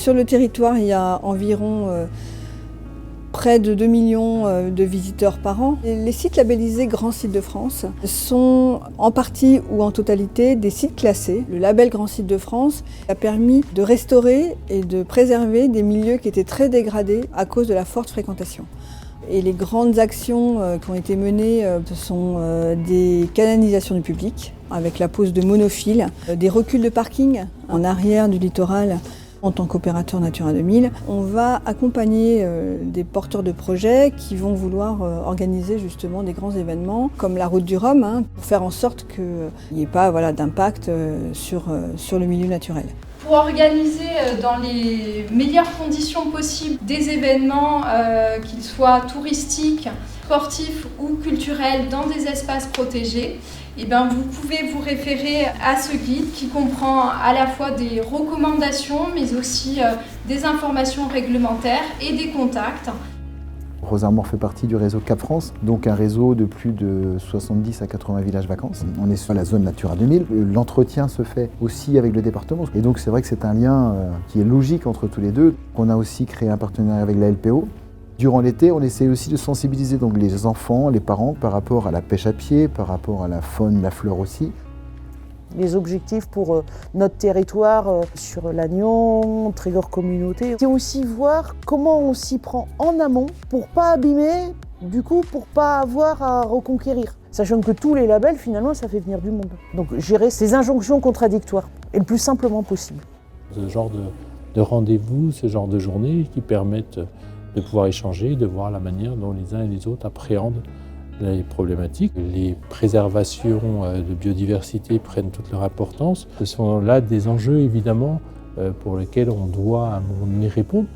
Sur le territoire, il y a environ près de 2 millions de visiteurs par an. Les sites labellisés Grands Sites de France sont en partie ou en totalité des sites classés. Le label Grand Site de France a permis de restaurer et de préserver des milieux qui étaient très dégradés à cause de la forte fréquentation. Et les grandes actions qui ont été menées, ce sont des canalisations du public avec la pose de monophiles, des reculs de parking en arrière du littoral. En tant qu'opérateur Natura 2000, on va accompagner des porteurs de projets qui vont vouloir organiser justement des grands événements comme la Route du Rhum, pour faire en sorte qu'il n'y ait pas d'impact sur le milieu naturel. Pour organiser dans les meilleures conditions possibles des événements, qu'ils soient touristiques, sportifs ou culturels dans des espaces protégés, vous pouvez vous référer à ce guide qui comprend à la fois des recommandations mais aussi des informations réglementaires et des contacts. Rosarmor fait partie du réseau Cap France, donc un réseau de plus de 70 à 80 villages vacances. On est sur la zone Natura 2000. L'entretien se fait aussi avec le département. Et donc c'est vrai que c'est un lien qui est logique entre tous les deux. On a aussi créé un partenariat avec la LPO. Durant l'été, on essaie aussi de sensibiliser donc les enfants, les parents par rapport à la pêche à pied, par rapport à la faune, la flore aussi. Les objectifs pour notre territoire sur l'Agnon, Trégor Communauté, c'est aussi voir comment on s'y prend en amont pour pas abîmer, pour pas avoir à reconquérir. Sachant que tous les labels, finalement, ça fait venir du monde. Donc gérer ces injonctions contradictoires, et le plus simplement possible. Ce genre de rendez-vous, ce genre de journée qui permettent de pouvoir échanger, de voir la manière dont les uns et les autres appréhendent les problématiques. Les préservations de biodiversité prennent toute leur importance. Ce sont là des enjeux évidemment pour lesquels on doit à un moment donné répondre.